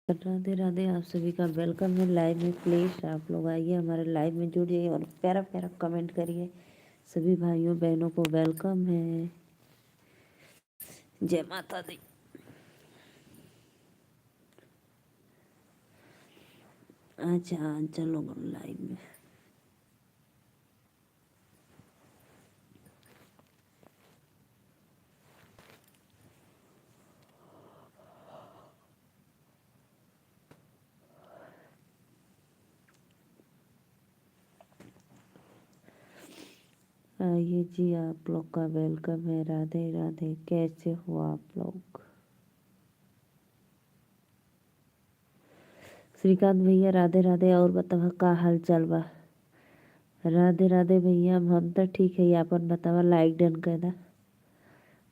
राधे राधे। आप सभी का वेलकम है लाइव में। प्लीज़ आप लोग आइए हमारे लाइव में जुड़िए और प्यारा प्यारा कमेंट करिए। सभी भाइयों बहनों को वेलकम है। जय माता दी। अच्छा चलो लाइव में। आइए जी, आप लोग का वेलकम है। राधे राधे। कैसे हो आप लोग? श्रीकांत भैया राधे राधे। और बतावा का हाल चाल बा? राधे राधे भैया। हम तो ठीक है। अपन बतावा लाइक डन कर दा।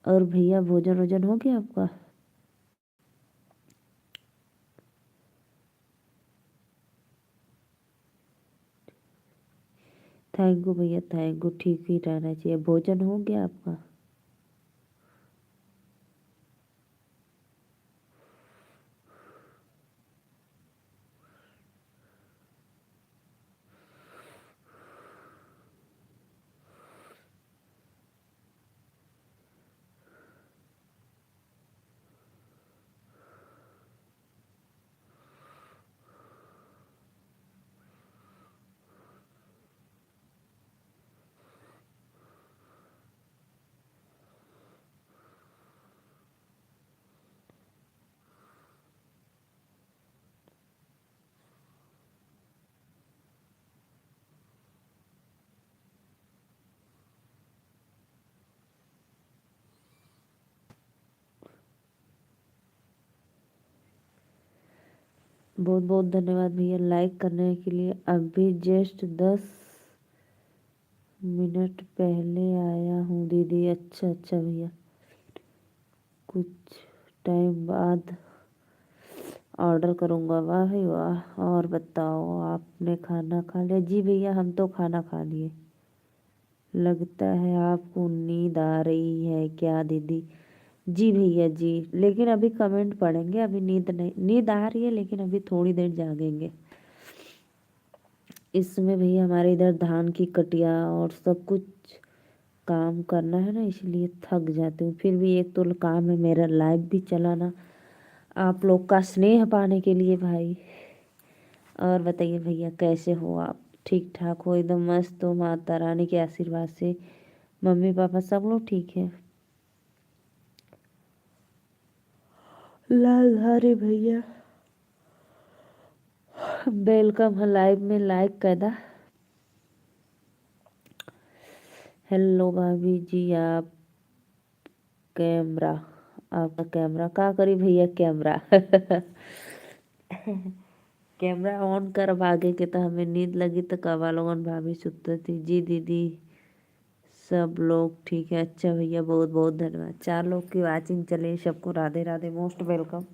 और भैया भोजन वोजन हो गया आपका? थैंक यू भैया, थैंक यू। ठीक ही रहना चाहिए। भोजन हो गया आपका? बहुत बहुत धन्यवाद भैया लाइक करने के लिए। अभी जस्ट 10 मिनट पहले आया हूँ दीदी। अच्छा अच्छा भैया। कुछ टाइम बाद ऑर्डर करूँगा। वाह भाई वाह। और बताओ, आपने खाना खा लिया? जी भैया, हम तो खाना खा लिए। लगता है आपको नींद आ रही है क्या दीदी? जी भैया जी, लेकिन अभी कमेंट पढ़ेंगे। अभी नींद नहीं, नींद आ रही है लेकिन अभी थोड़ी देर जागेंगे। इस समय भैया हमारे इधर धान की कटिया और सब कुछ काम करना है ना, इसलिए थक जाती हूँ। फिर भी एक तो काम है मेरा लाइव भी चलाना, आप लोग का स्नेह पाने के लिए भाई। और बताइए भैया कैसे हो आप? ठीक ठाक हो? एकदम मस्त हो माता रानी के आशीर्वाद से? मम्मी पापा सब लोग ठीक है? लाल हरे भैया वेलकम है लाइव में। लाइक कर दा। हेलो भाभी जी। आप कैमरा, आपका कैमरा का करी भैया? कैमरा कैमरा ऑन कर भागे के तो हमें नींद लगी तो कवा लोगन भाभी सुतती थी। जी दीदी सब लोग ठीक है। अच्छा भैया बहुत बहुत धन्यवाद। 4 लोग की वाचिंग चले। सबको राधे राधे, मोस्ट वेलकम।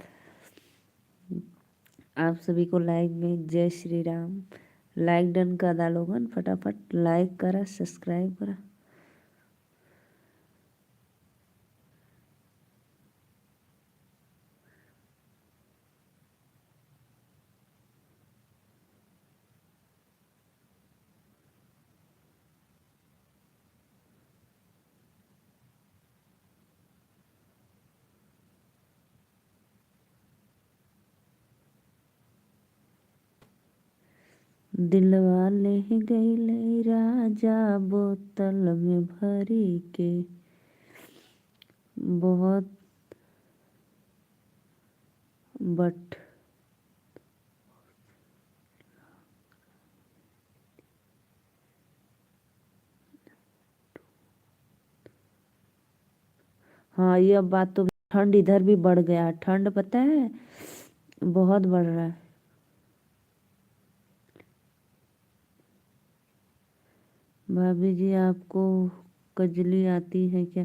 आप सभी को लाइव में जय श्री राम। लाइक डन कर दा लोगन, फटाफट लाइक करा, सब्सक्राइब करा। दिलवा ले गई राजा बोतल में भरी के। बहुत बट हाँ, ये अब बात तो। ठंड इधर भी बढ़ गया। ठंड पता है बहुत बढ़ रहा है। भाभी जी आपको कजली आती है क्या?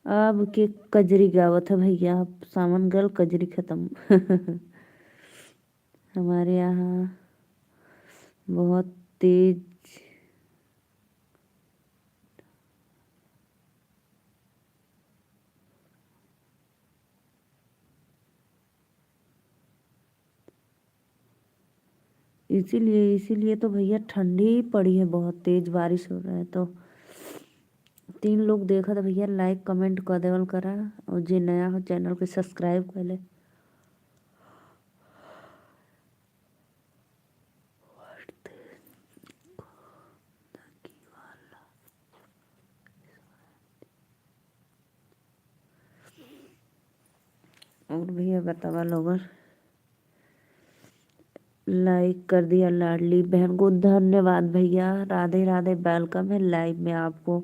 अब के कजरी गावत है भैया। अब सावन गल कजरी खत्म हमारे यहाँ बहुत तेज। इसीलिए तो भैया ठंडी ही पड़ी है, बहुत तेज बारिश हो रहा है। तो 3 लोग देखा था भैया, लाइक कमेंट कर देवल करा। और जे नया हो चैनल के सब्सक्राइब कर ले। और भैया बतावा लोगन, लाइक कर दिया लाडली बहन को, धन्यवाद भैया। राधे राधे, वेलकम है लाइव में आपको।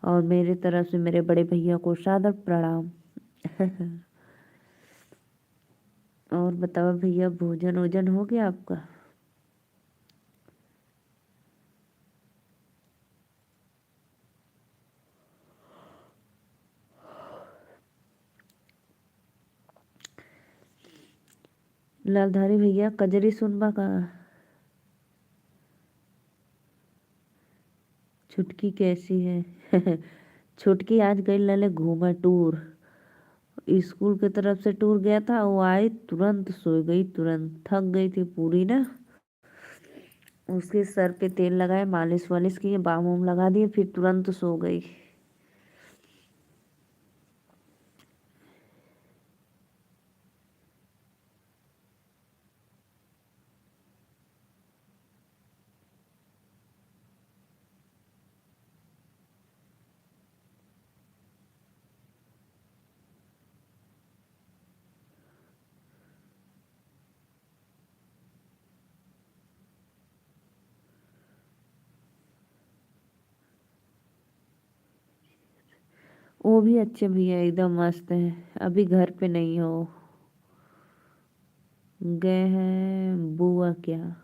और मेरे तरफ से मेरे बड़े भैया को सादर प्रणाम। और बताओ भैया, भोजन वोजन हो गया आपका? लालधारी भैया कजरी सुनबा का? छुटकी कैसी है? छुटकी आज गई लले घूमा टूर। स्कूल की तरफ से टूर गया था, वो आई तुरंत सो गई, तुरंत थक गई थी पूरी ना। उसके सर पे तेल लगाए, मालिश वालिश किए, बाम वाम लगा दिए, फिर तुरंत सो गई। वो भी अच्छे भैया, एकदम मस्त है। अभी घर पे नहीं हो, गए हैं बुआ क्या।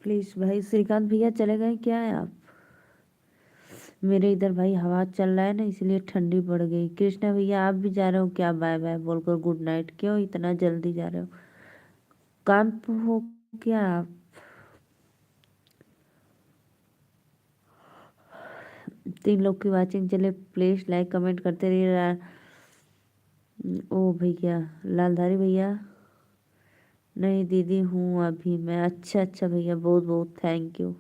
प्लीज भाई, श्रीकांत भैया चले गए क्या है आप? मेरे इधर भाई हवा चल रहा है ना, इसलिए ठंडी पड़ गई। कृष्णा भैया आप भी जा रहे हो क्या? बाय बाय बोलकर गुड नाइट, क्यों इतना जल्दी जा रहे हो? काम पे हो क्या आप? 3 लोग की वाचिंग चले, प्लीज लाइक कमेंट करते रहिए। ओ भैया, लालधारी भैया। नहीं दीदी हूँ अभी मैं। अच्छा अच्छा भैया, बहुत बहुत थैंक यू।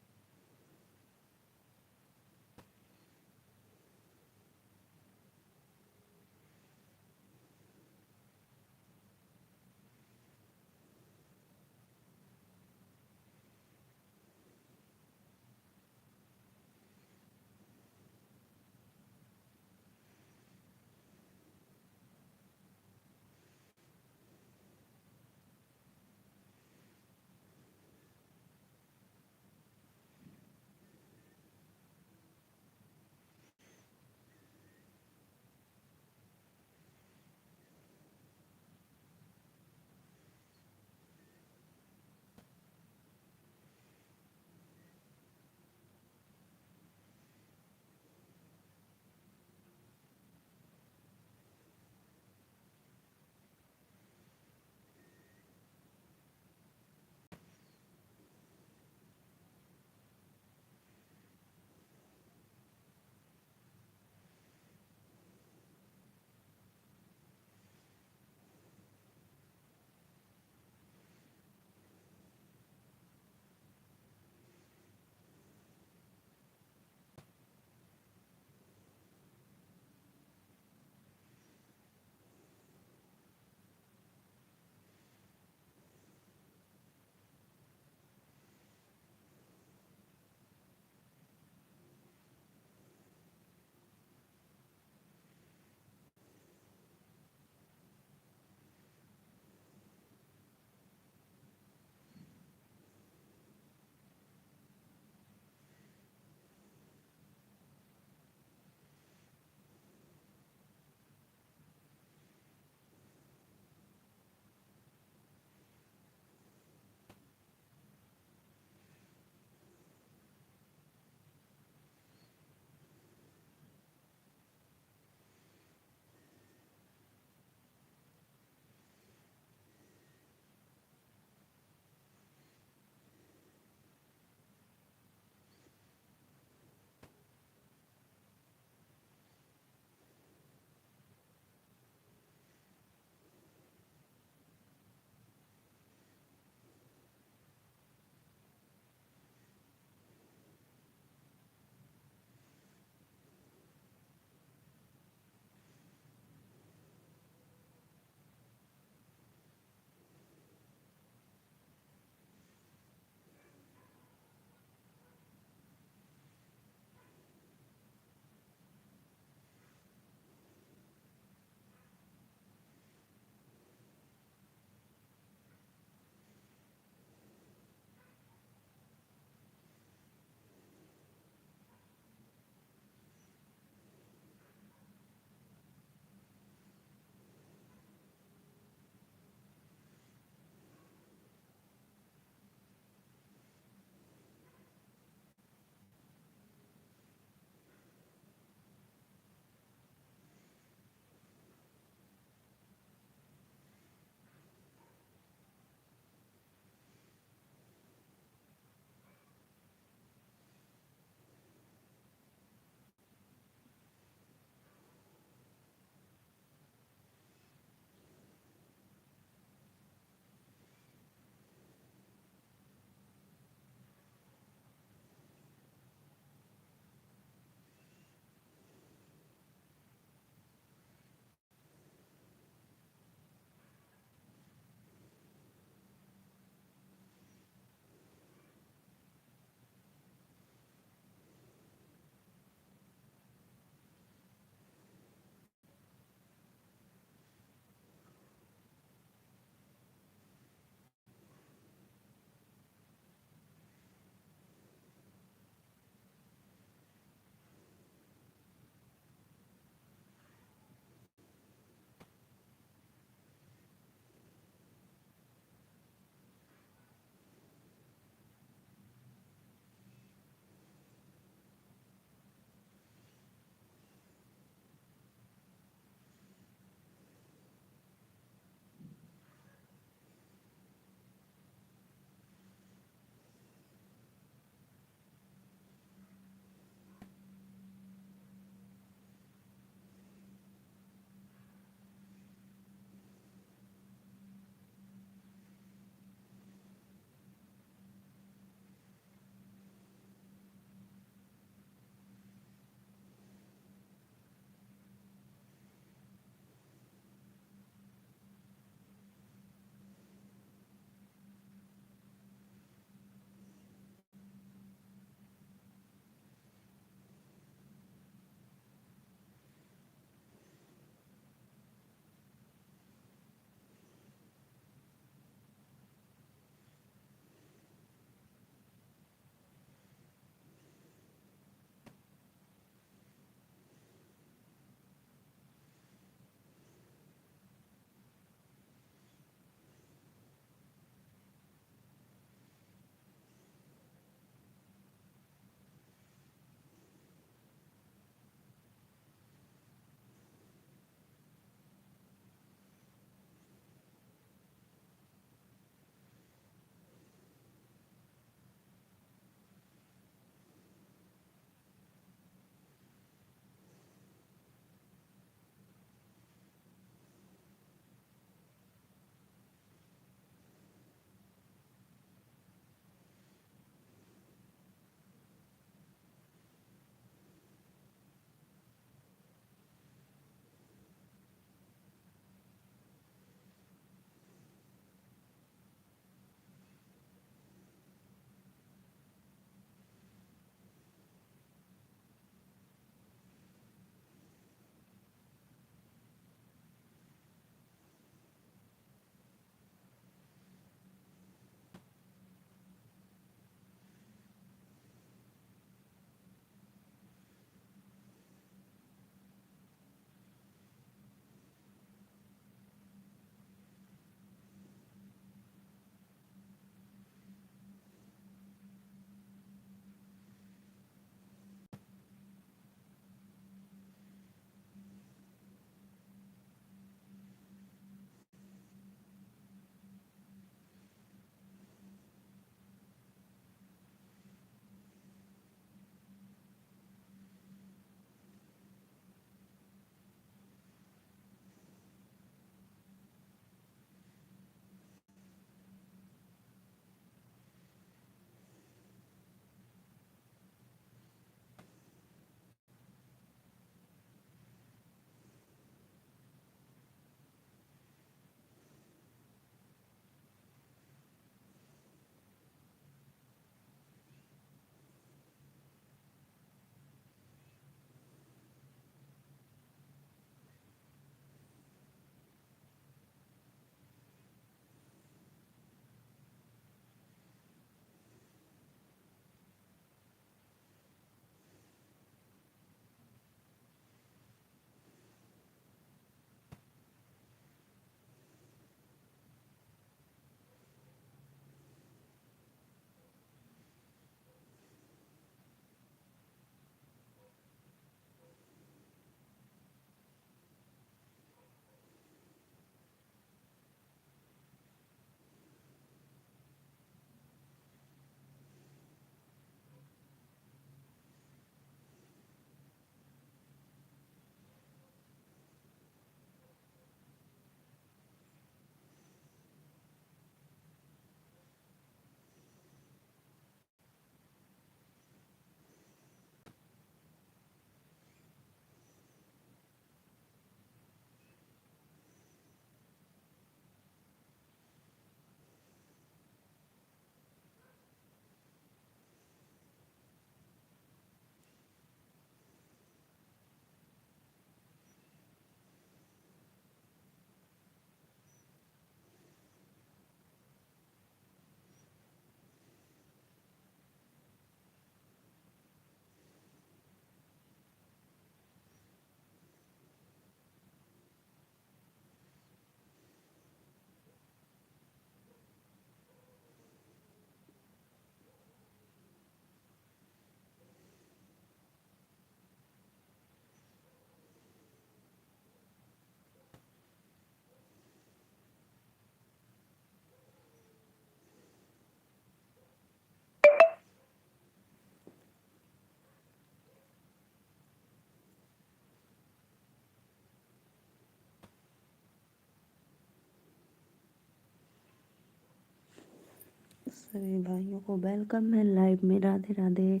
सभी भाइयों को वेलकम है लाइव में। राधे राधे।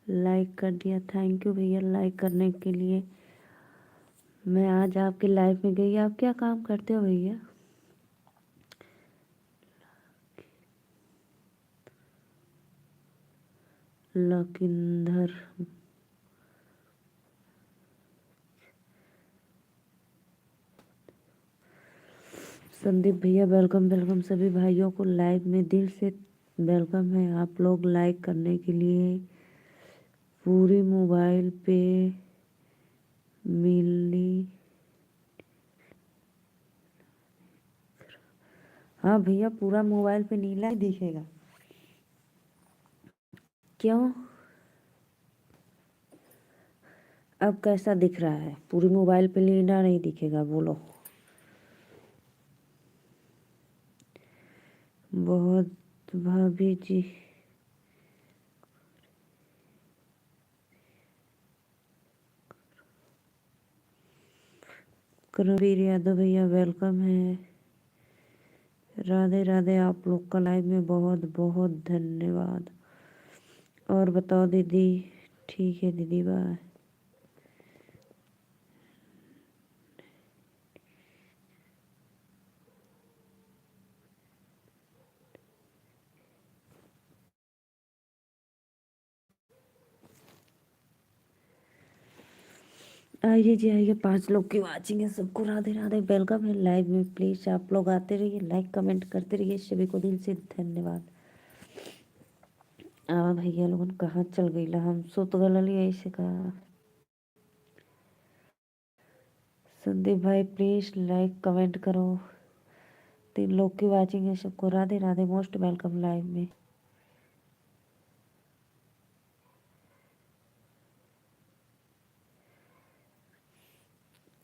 लाइक कर दिया, थैंक यू भैया लाइक करने के लिए। मैं आज आपके लाइव में गई। आप क्या काम करते हो भैया? लकिंदर। संदीप भैया वेलकम वेलकम। सभी भाइयों को लाइव में दिल से वेलकम है। आप लोग लाइक करने के लिए पूरी मोबाइल पे मिली। हाँ भैया, पूरा मोबाइल पे नीला ही दिखेगा। क्यों? अब कैसा दिख रहा है? पूरी मोबाइल पे नीला नहीं दिखेगा? बोलो। बहुत भाभी जी। करमवीर यादव भैया वेलकम है। राधे राधे। आप लोग का लाइव में बहुत बहुत धन्यवाद। और बताओ दीदी? ठीक है दीदी, बाय। आइए जी आइए, 5 लोग की वाचिंग है। सबको राधे राधे, वेलकम है लाइव में। प्लीज आप लोग आते रहिए, लाइक कमेंट करते रहिए। सभी को दिल से धन्यवाद। भैया लोगन कहाँ चल गई? हम सुत गल ऐसे कहा। संदीप भाई प्लीज लाइक कमेंट करो। 3 लोग की वाचिंग है। सबको Radhe Radhe, most welcome live में।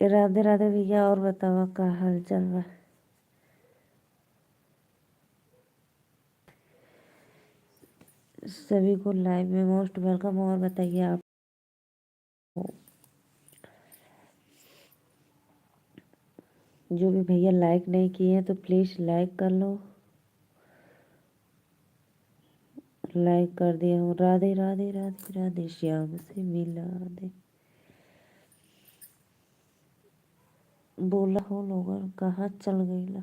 राधे राधे भैया। और बताओ क्या हाल चल रहा? सभी को लाइव में मोस्ट वेलकम। और बताइए आप। जो भी भैया लाइक नहीं किए हैं तो प्लीज लाइक कर लो। लाइक कर दिया हूँ। राधे राधे राधे राधे, श्याम से मिला दे। बोला हो लोगन कहाँ चल गई?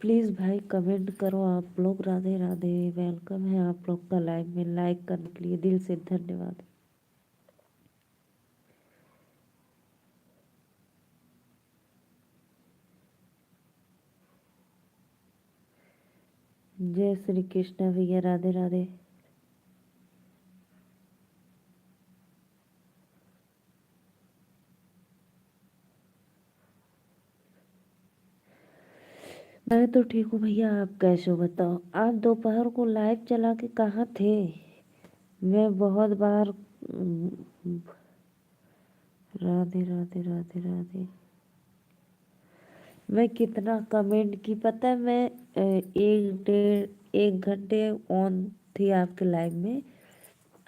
प्लीज़ भाई कमेंट करो आप लोग। राधे राधे, वेलकम है आप लोग का लाइव में। लाइक करने के लिए दिल से धन्यवाद। जय श्री कृष्ण भैया, राधे राधे। मैं तो ठीक हूँ भैया, आप कैसे हो बताओ? आप दोपहर को लाइव चला के कहाँ थे? मैं बहुत बार राधे राधे राधे राधे। मैं कितना कमेंट की पता है? मैं 1 घंटे ऑन थी आपके लाइव में।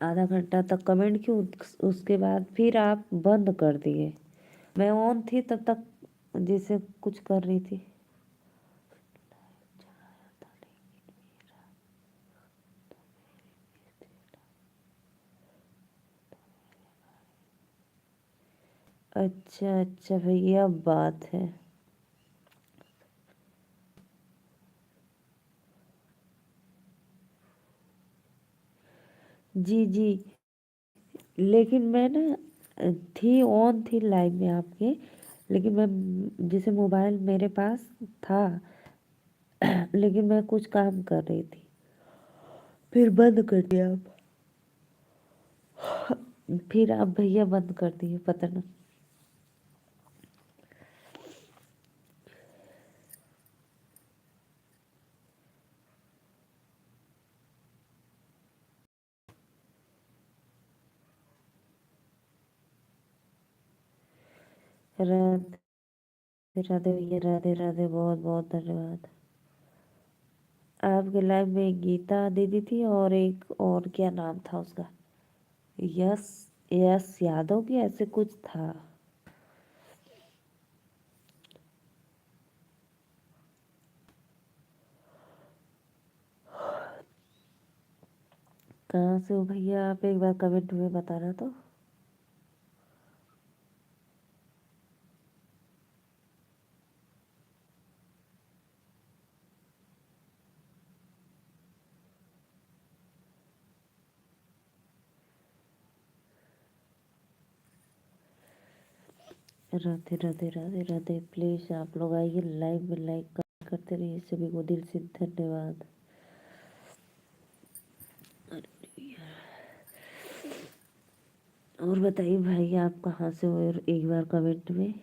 आधा घंटा तक कमेंट की। उसके बाद फिर आप बंद कर दिए। मैं ऑन थी तब तक, जैसे कुछ कर रही थी। अच्छा अच्छा भैया, अब बात है। जी जी। लेकिन मैं ना थी, ऑन थी लाइव में आपके। लेकिन मैं जैसे मोबाइल मेरे पास था, लेकिन मैं कुछ काम कर रही थी, फिर बंद कर दिया। फिर आप भैया बंद कर दिए, पता ना। राधे राधे भैया, राधे राधे, बहुत बहुत धन्यवाद। आपके लाइव में गीता दीदी थी और एक और क्या नाम था उसका, यस, यस यादव की ऐसे कुछ था। कहाँ से हो भैया आप, एक बार कमेंट में बताना तो। राधे राधे राधे राधे, प्लीज आप लोग आइए लाइव में, लाइक करते रहिए, सभी को दिल से धन्यवाद। और बताइए भाई आप कहाँ से हो, और एक बार कमेंट में।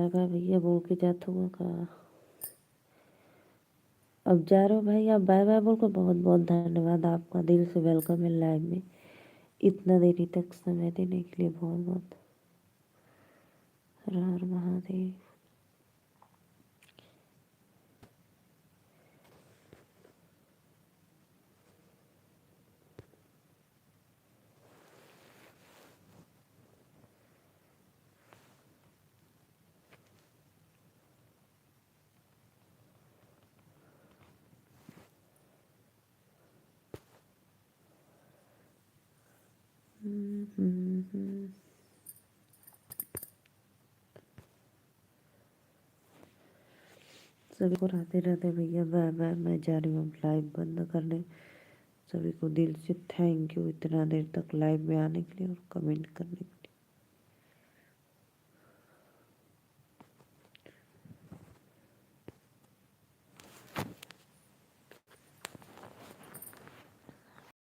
का भैया बोल के जात हुआ का। अब जा रहे हो भाई, आप बाय बाय बोल कर। बहुत बहुत धन्यवाद आपका, दिल से वेलकम है लाइव में। इतना देरी तक समय देने के लिए बहुत बहुत। हर हर महादेव। सभी को राधे राधे भैया, बाय बाय। मैं जा रही हूँ अब लाइव बंद करने। सभी को दिल से थैंक यू इतना देर तक लाइव में आने के लिए और कमेंट करने के लिए।